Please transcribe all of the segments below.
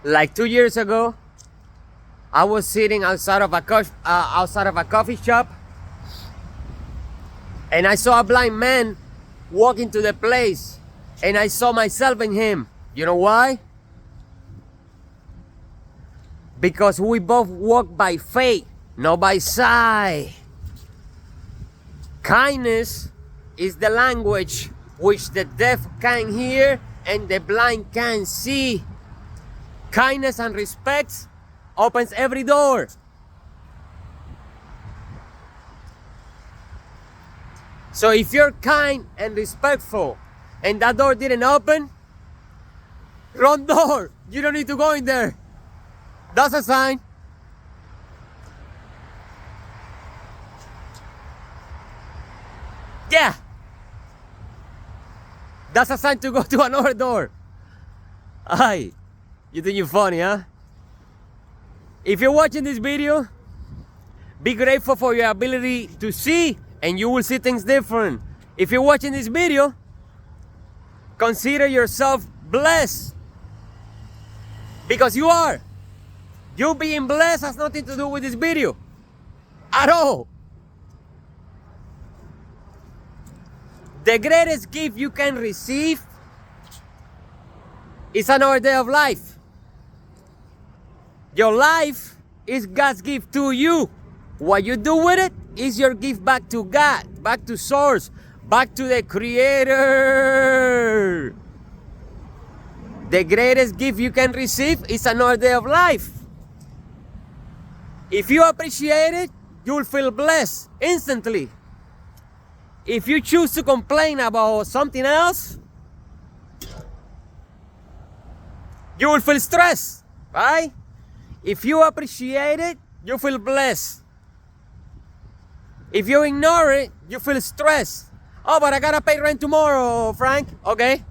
Like 2 years ago, I was sitting outside of a coffee shop, and I saw a blind man walk into the place, and I saw myself in him. You know why? Because we both walk by faith, not by sight. Kindness is the language which the deaf can hear and the blind can see. Kindness and respect opens every door. So if you're kind and respectful and that door didn't open, wrong door. You don't need to go in there. That's a sign. Yeah. That's a sign to go to another door. Aye. You think you're funny, huh? If you're watching this video, be grateful for your ability to see, and you will see things different. If you're watching this video, consider yourself blessed. Because you are. You being blessed has nothing to do with this video. At all. The greatest gift you can receive is another day of life. Your life is God's gift to you. What you do with it is your gift back to God, back to Source, back to the Creator. The greatest gift you can receive is another day of life. If you appreciate it, you will feel blessed instantly. If you choose to complain about something else, you will feel stressed, right? If you appreciate it, you feel blessed. If you ignore it, you feel stressed. Oh, but I gotta pay rent tomorrow, Frank. Okay.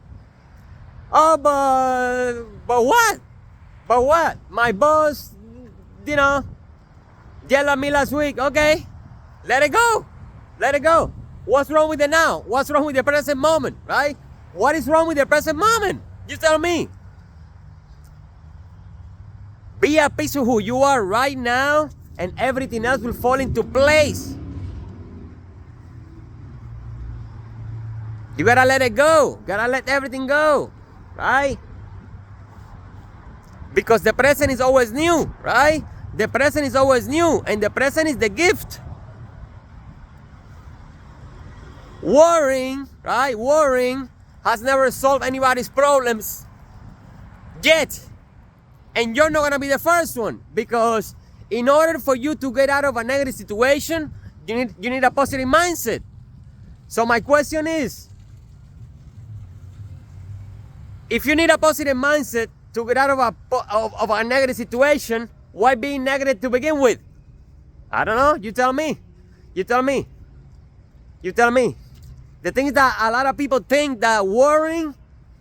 Oh, but what? But what? My boss, yelled at me last week. Okay. Let it go. Let it go. What's wrong with the now? What's wrong with the present moment, right? What is wrong with the present moment? You tell me. Be at peace with who you are right now, and everything else will fall into place. You gotta let it go. Gotta let everything go, right? Because the present is always new, right? The present is always new, and the present is the gift. Worrying, right? Worrying has never solved anybody's problems yet. And you're not gonna be the first one, because in order for you to get out of a negative situation, you need a positive mindset. So my question is, if you need a positive mindset to get out of a negative situation, why be negative to begin with? I don't know. You tell me. You tell me. You tell me. The thing is that a lot of people think that worrying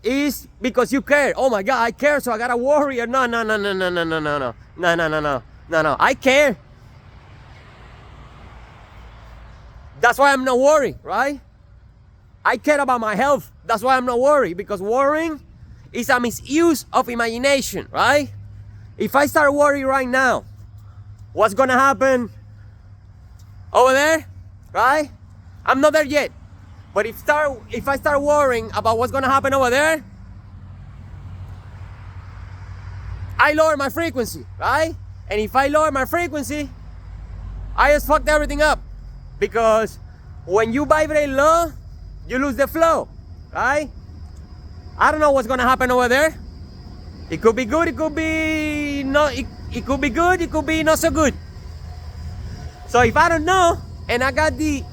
is because you care. Oh my God, I care, so I gotta worry. No. I care. That's why I'm not worried, right? I care about my health. That's why I'm not worried, because worrying is a misuse of imagination, right? If I start worrying right now, what's gonna happen over there, right? I'm not there yet. But if I start worrying about what's gonna happen over there, I lower my frequency, right? And if I lower my frequency, I just fucked everything up. Because when you vibrate low, you lose the flow, right? I don't know what's gonna happen over there. It could be good, it could be not. It could be good, it could be not so good. So if I don't know, and I got the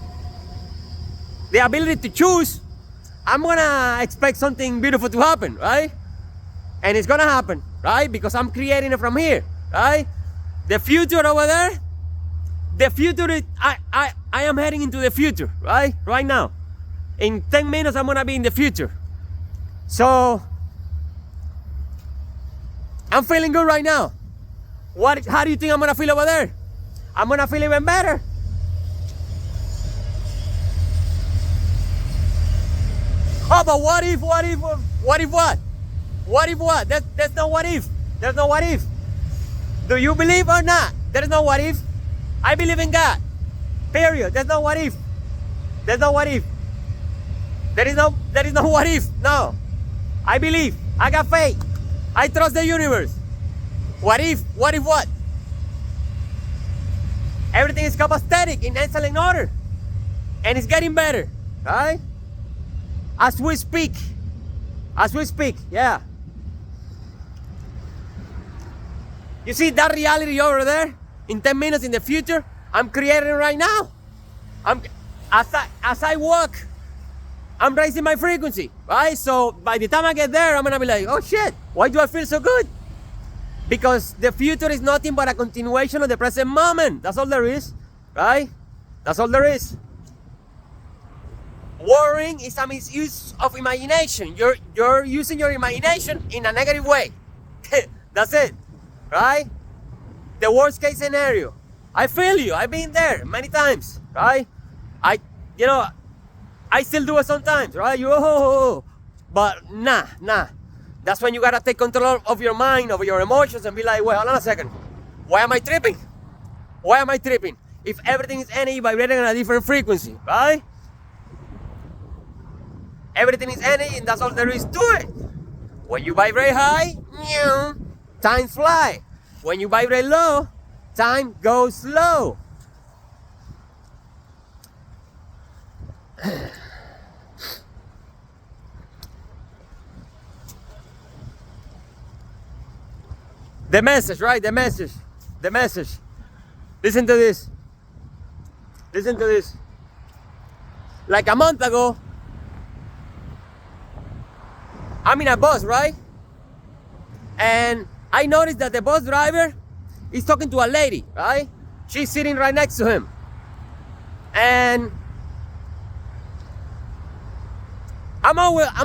ability to choose, I'm gonna expect something beautiful to happen, right? And it's gonna happen, right? Because I'm creating it from here, right? The future over there, the future, I am heading into the future, right? Right now. In 10 minutes, I'm gonna be in the future. So, I'm feeling good right now. How do you think I'm gonna feel over there? I'm gonna feel even better. Oh, but what if what? What if what? That's not what if. There's no what if. Do you believe or not? There is no what if. I believe in God. Period. There's no what if. There's no what if. There is no what if. No. I believe. I got faith. I trust the universe. What if? What if what? Everything is copacetic, in excellent order. And it's getting better. Right? As we speak. As we speak. Yeah. You see that reality over there? In 10 minutes in the future, I'm creating right now. As I walk, I'm raising my frequency, right? So by the time I get there, I'm gonna be like, oh shit, why do I feel so good? Because the future is nothing but a continuation of the present moment. That's all there is, right? That's all there is. Worrying is a misuse of imagination. You're using your imagination in a negative way. That's it, right? The worst case scenario. I feel you. I've been there many times, right? I still do it sometimes, right? But nah. That's when you gotta take control of your mind, of your emotions, and be like, wait, hold on a second. Why am I tripping? Why am I tripping? If everything is energy vibrating on a different frequency, right? Everything is energy, and that's all there is to it. When you vibrate high, time fly. When you vibrate low, time goes slow. The message, right? The message. Listen to this. Like a month ago, I'm in a bus, right? And I noticed that the bus driver is talking to a lady, right? She's sitting right next to him. And I'm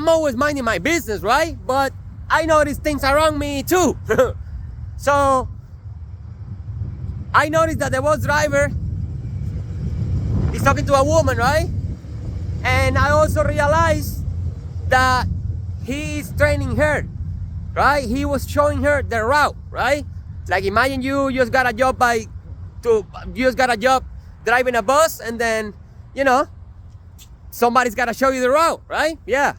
always minding my business, right? But I notice things around me too. So I noticed that the bus driver is talking to a woman, right? And I also realized that he is training her, right? He was showing her the route, right? Like imagine you just got a job driving a bus, and then somebody's gotta show you the route, right? Yeah.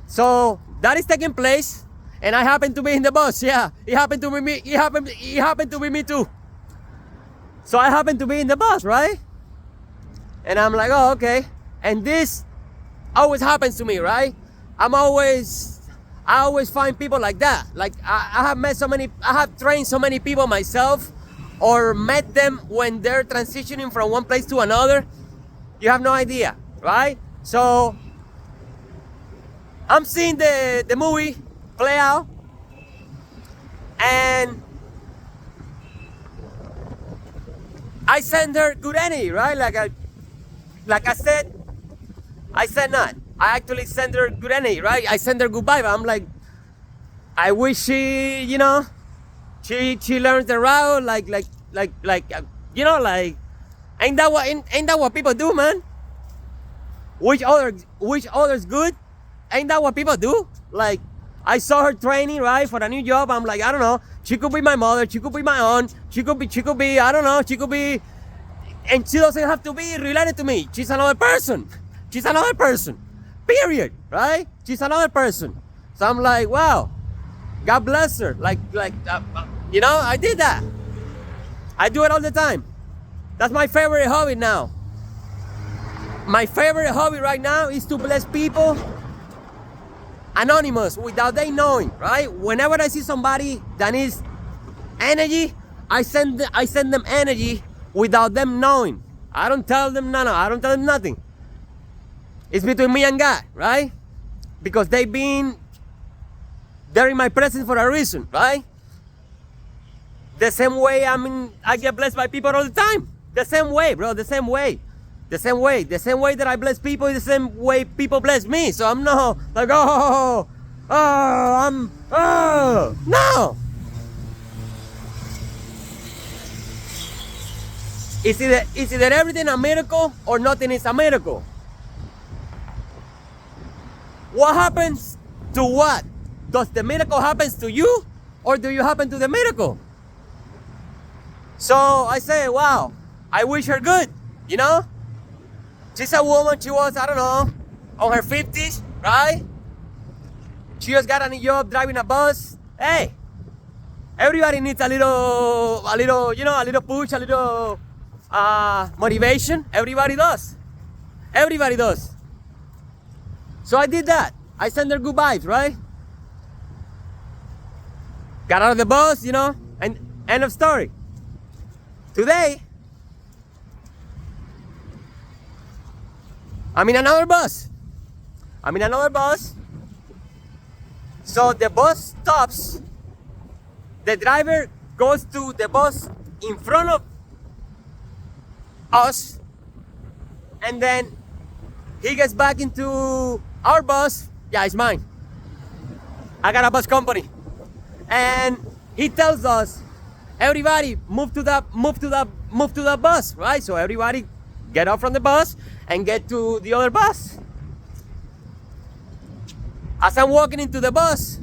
So that is taking place, and I happen to be in the bus. Yeah, it happened to be me. It happened to be me too. So I happen to be in the bus, right? And I'm like, oh, okay. And this always happens to me, right? I always find people like that. Like I have trained so many people myself, or met them when they're transitioning from one place to another. You have no idea, right? So I'm seeing the movie play out, and I send her good energy, right? Like I said not. I actually send her good energy, right? I send her good vibe. I'm like, I wish she learns the route, like, ain't that what people do, man? Which others good? Ain't that what people do? Like, I saw her training, right, for a new job. I'm like, I don't know. She could be my mother. She could be my aunt. She could be, I don't know. She could be, and she doesn't have to be related to me. She's another person. Period, right? She's another person. So I'm like, wow, God bless her. I did that. I do it all the time. That's my favorite hobby now. My favorite hobby right now is to bless people anonymous, without they knowing, right? Whenever I see somebody that needs energy, I send them energy without them knowing. I don't tell them I don't tell them nothing. It's between me and God, right? Because they're in my presence for a reason, right? The same way I get blessed by people all the time. The same way, bro, the same way that I bless people is the same way people bless me. So I'm not like, no. It's either everything a miracle or nothing is a miracle. What happens to what? Does the miracle happens to you or do you happen to the miracle? So I say, wow, I wish her good, you know? She's a woman, she was, I don't know, on her 50s, right? She just got a new job driving a bus. Hey, everybody needs a little, you know, a little push, a little motivation. Everybody does. Everybody does. So I did that. I sent her good vibes, right? Got out of the bus, you know, and end of story. Today, I'm in another bus. So the bus stops. The driver goes to the bus in front of us, and then he gets back into our bus. Yeah, it's mine. I got a bus company, and he tells us, everybody move to the bus, right? So everybody get off from the bus and get to the other bus. As I'm walking into the bus,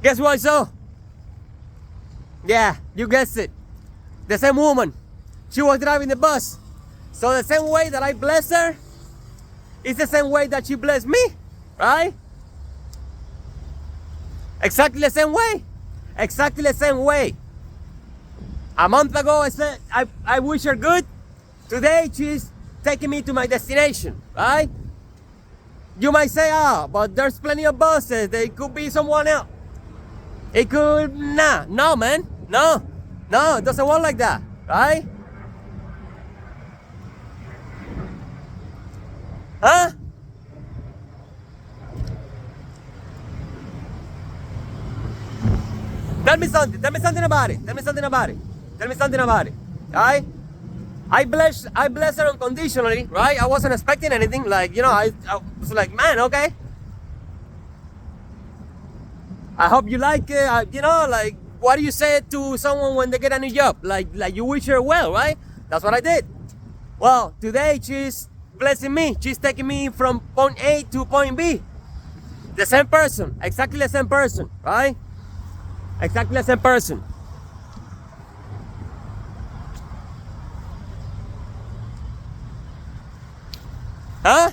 guess what I saw? Yeah, you guessed it. The same woman. She was driving the bus. So the same way that I bless her is the same way that she blessed me, right? Exactly the same way. Exactly the same way. A month ago I said I wish her good. Today she's taking me to my destination, right? You might say, but there's plenty of buses. They could be someone else. It could, no, man. No, it doesn't work like that, right? Huh? Tell me something about it. Alright? I bless her unconditionally, right? I wasn't expecting anything. Like, you know, I was like, man, okay. I hope you like it. You know, like, what do you say to someone when they get a new job? Like you wish her well, right? That's what I did. Well, today she's blessing me. She's taking me from point A to point B. The same person, exactly the same person, right? Exactly the same person. Huh?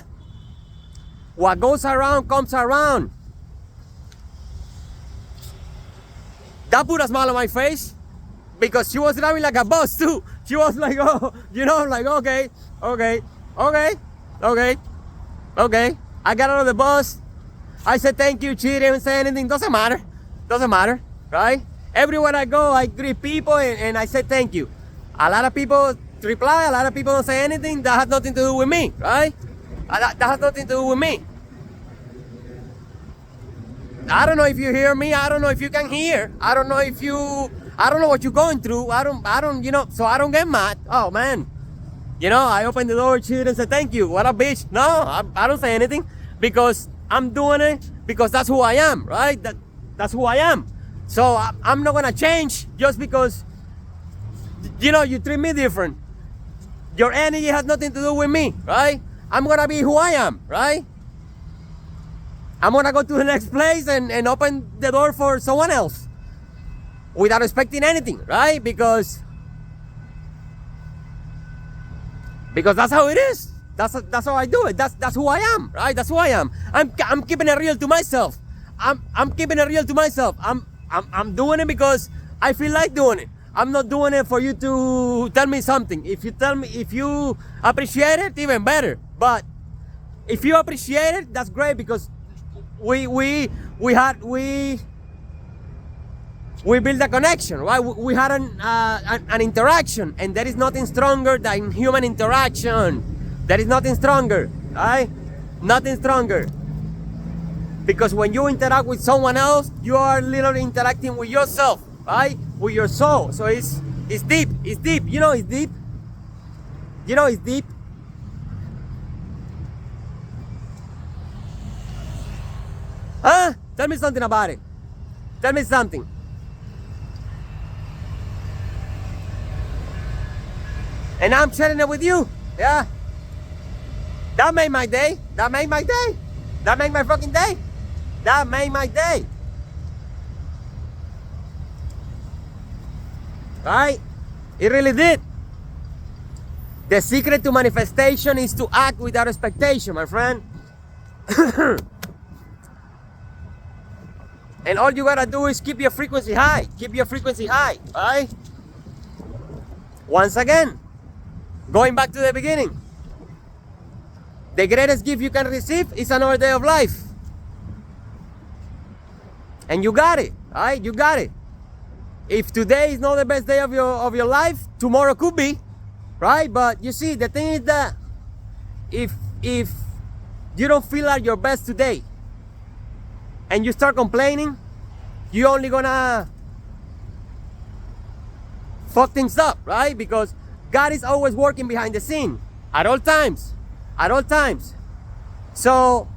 What goes around comes around. That put a smile on my face because she was driving like a boss too. She was like, oh, you know, like, okay. I got out of the bus. I said thank you. She didn't say anything. Doesn't matter, right? Everywhere I go, I greet people and I say thank you. A lot of people reply. A lot of people don't say anything. That has nothing to do with me, right? That has nothing to do with me. I don't know if you hear me. I don't know if you can hear. I don't know what you're going through. I don't, you know, so I don't get mad. Oh, man. You know, I opened the door, she didn't say thank you. What a bitch. No, I don't say anything because I'm doing it because that's who I am, right? That's who I am. So I'm not going to change just because, you know, you treat me different. Your energy has nothing to do with me, right? I'm going to be who I am, right? I'm going to go to the next place and open the door for someone else without expecting anything, right? Because that's how it is. That's how I do it. That's who I am, right? That's who I am. I'm keeping it real to myself. I'm keeping it real to myself. I'm doing it because I feel like doing it. I'm not doing it for you to tell me something. If you appreciate it, even better. But if you appreciate it, that's great because we build a connection, right? We had an interaction, and there is nothing stronger than human interaction. There is nothing stronger, right? Nothing stronger. Because when you interact with someone else, you are literally interacting with yourself, right? With your soul. So it's deep. It's deep. You know it's deep. You know it's deep. Huh? Tell me something about it. Tell me something. And I'm sharing it with you. Yeah. That made my day. That made my day. That made my fucking day. That made my day. Right? It really did. The secret to manifestation is to act without expectation, my friend. And all you gotta do is keep your frequency high. Keep your frequency high, right? Once again, going back to the beginning. The greatest gift you can receive is another day of life. And you got it, right? You got it. If today is not the best day of your life, tomorrow could be, right? But you see, the thing is that if you don't feel at your best today and you start complaining, you're only gonna fuck things up, right? Because God is always working behind the scene at all times. At all times. So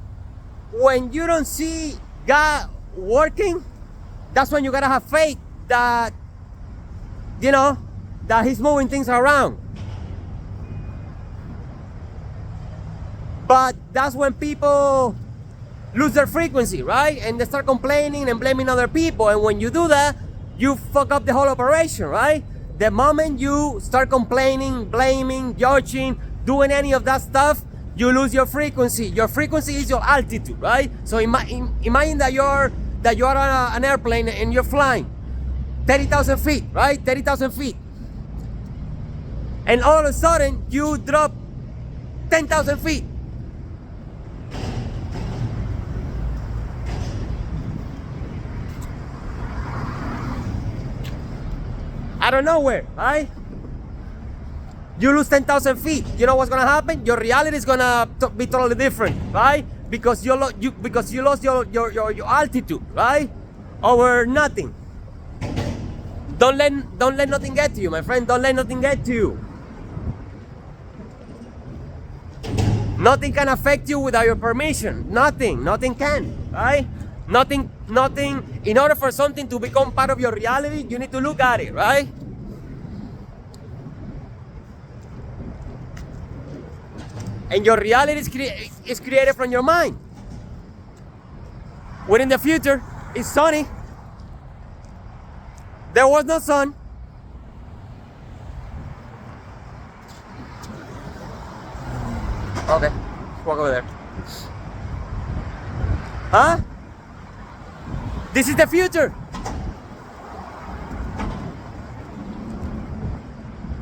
when you don't see God working, that's when you gotta have faith that, you know, that He's moving things around. But that's when people lose their frequency, right? And they start complaining and blaming other people. And when you do that, you fuck up the whole operation, right? The moment you start complaining, blaming, judging, doing any of that stuff, you lose your frequency. Your frequency is your altitude, right? So imagine that you're on an airplane and you're flying 30,000 feet, right? 30,000 feet. And all of a sudden, you drop 10,000 feet. Out of nowhere, right? You lose 10,000 feet. You know what's gonna happen? Your reality is gonna be totally different, right? Because you lost your altitude, right? Over nothing. Don't let nothing get to you, my friend. Don't let nothing get to you. Nothing can affect you without your permission. Nothing can, right? Nothing. In order for something to become part of your reality, you need to look at it, right? And your reality is created from your mind. When in the future, it's sunny. There was no sun. Okay, walk over there. Huh? This is the future.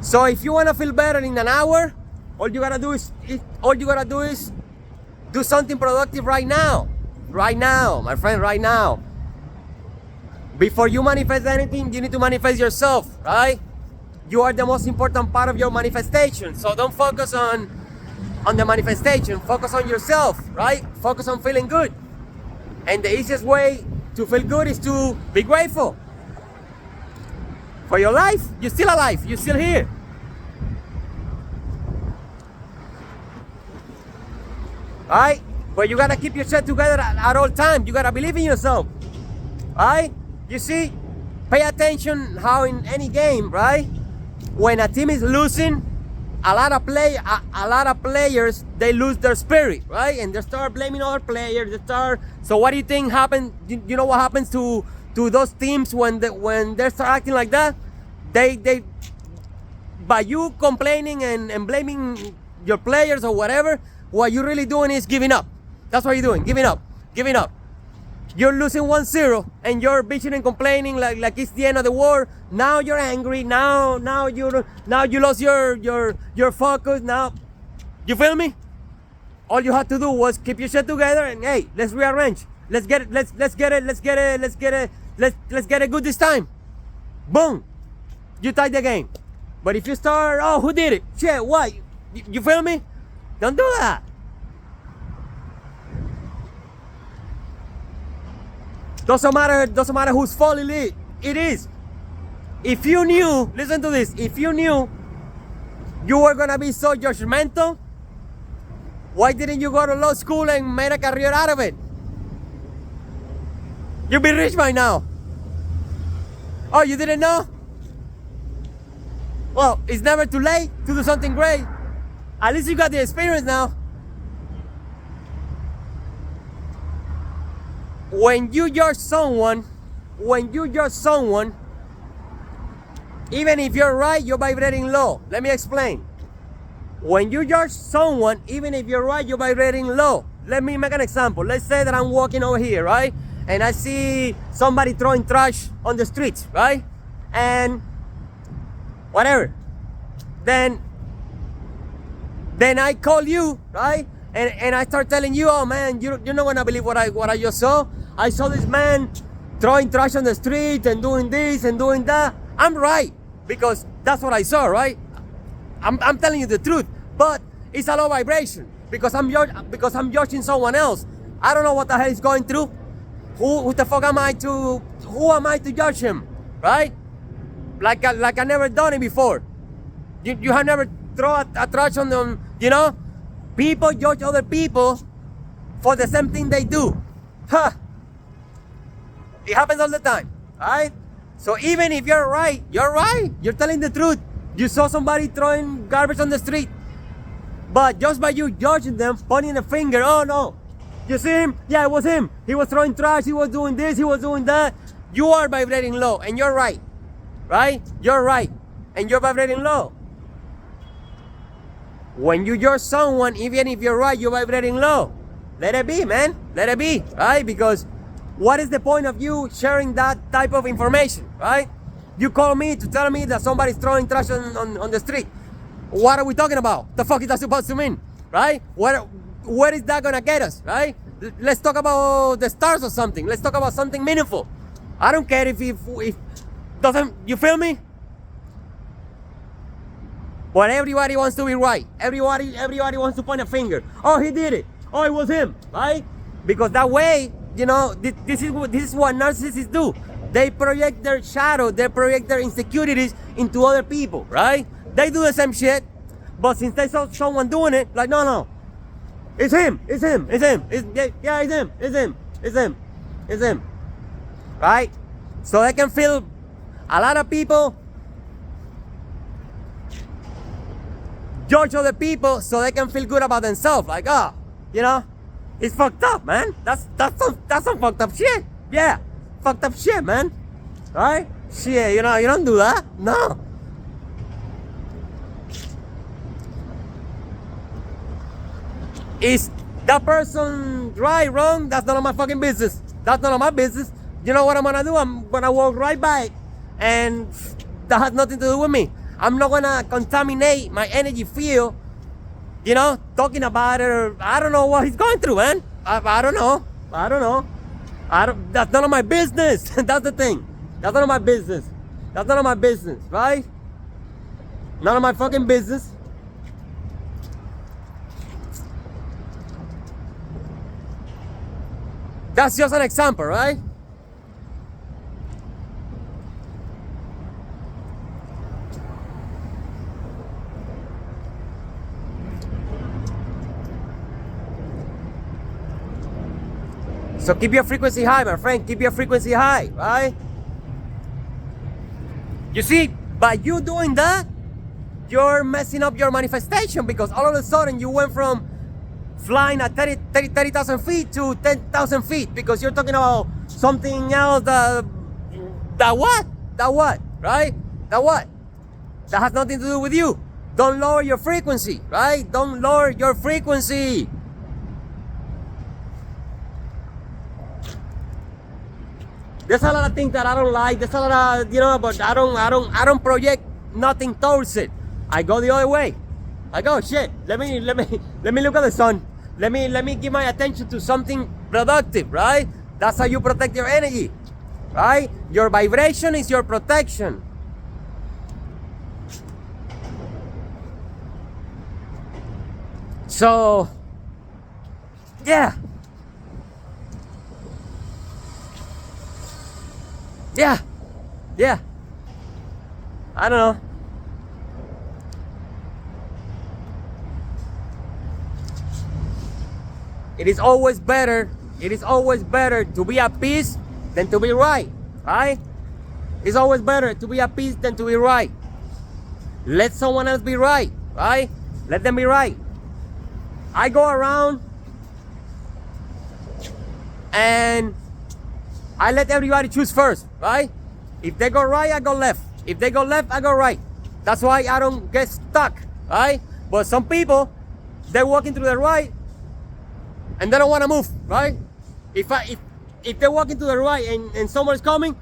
So if you want to feel better in an hour, all you gotta do is do something productive right now. Right now, my friend, right now. Before you manifest anything, you need to manifest yourself, right? You are the most important part of your manifestation. So don't focus on the manifestation. Focus on yourself, right? Focus on feeling good. And the easiest way to feel good is to be grateful for your life. You're still alive. You're still here. Right? But you gotta keep your shit together at all times. You gotta believe in yourself. Right? You see, pay attention how in any game, right? When a team is losing, a lot of players, they lose their spirit, right? And they start blaming other players. So what do you think happens? You know what happens to those teams when they start acting like that? They by you complaining and blaming your players or whatever, what you're really doing is giving up. That's what you're doing, giving up. You're losing 1-0 and you're bitching and complaining like it's the end of the war. Now you're angry. Now you lost your focus. Now, you feel me? All you had to do was keep your shit together and hey, let's rearrange. Let's get it good this time. Boom, you tied the game. But if you start, oh, who did it? Shit, what? You feel me? Don't do that. Doesn't matter whose fault it is. If you knew, listen to this, if you knew you were gonna be so judgmental, why didn't you go to law school and make a career out of it? You'd be rich by now. Oh, you didn't know? Well, it's never too late to do something great. At least you got the experience now. when you judge someone, even if you're right, you're vibrating low. Let me explain. When you judge someone, even if you're right, you're vibrating low. Let me make an example. Let's say that I'm walking over here, right? And I see somebody throwing trash on the streets, right? And whatever. Then I call you, right? And I start telling you, oh man, you're not gonna believe what I just saw. I saw this man throwing trash on the street and doing this and doing that. I'm right, because that's what I saw, right? I'm telling you the truth, but it's a low vibration because I'm judging someone else. I don't know what the hell he's going through. Who the fuck am I to judge him, right? Like I never done it before. You have never thrown a trash on them, you know? People judge other people for the same thing they do. Huh. It happens all the time, right? So even if you're right. You're telling the truth. You saw somebody throwing garbage on the street, but just by you judging them, pointing a finger, oh no, you see him? Yeah, it was him. He was throwing trash, he was doing this, he was doing that. You are vibrating low, and you're right? You're right, and you're vibrating low. When you judge someone, even if you're right, you're vibrating low. Let it be, man. Let it be, right? Because what is the point of you sharing that type of information, right? You call me to tell me that somebody's throwing trash on the street. What are we talking about? The fuck is that supposed to mean, right? Where is that gonna get us, right? Let's talk about the stars or something. Let's talk about something meaningful. I don't care if doesn't, you feel me? But everybody wants to be right. Everybody wants to point a finger. Oh, he did it. Oh, it was him, right? Because that way, you know, this is what narcissists do. They project their shadow, they project their insecurities into other people, right? They do the same shit, but since they saw someone doing it, like, no, it's him, it's him, it's him, it's him, right? So they can feel, a lot of people judge other people so they can feel good about themselves, like, oh, you know, it's fucked up, man. That's some fucked up shit. Yeah, fucked up shit, man. Right? Shit, you know, you don't do that. No. Is that person right, wrong? That's none of my fucking business. That's none of my business. You know what I'm gonna do? I'm gonna walk right by, and that has nothing to do with me. I'm not gonna contaminate my energy field, you know, talking about it, or I don't know what he's going through, man. I don't know. That's none of my business. That's the thing. That's none of my business. That's none of my business, right? None of my fucking business. That's just an example, right? So keep your frequency high, my friend. Keep your frequency high, right? You see, by you doing that, you're messing up your manifestation, because all of a sudden you went from flying at 30,000 feet to 10,000 feet, because you're talking about something else that what, right? That what? That has nothing to do with you. Don't lower your frequency, right? Don't lower your frequency. There's a lot of things that I don't like. There's a lot of, you know, but I don't project nothing towards it. I go the other way. I go, shit. Let me look at the sun. Let me give my attention to something productive, right? That's how you protect your energy, right? Your vibration is your protection. So, yeah. I don't know. It is always better to be at peace than to be right, right? It's always better to be at peace than to be right. Let someone else be right, right? Let them be right. I go around and I let everybody choose first, right? If they go right, I go left. If they go left, I go right. That's why I don't get stuck, right? But some people, they're walking to the right and they don't want to move, right? If they're walking to the right and someone's coming,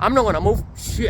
I'm not gonna move. Shit,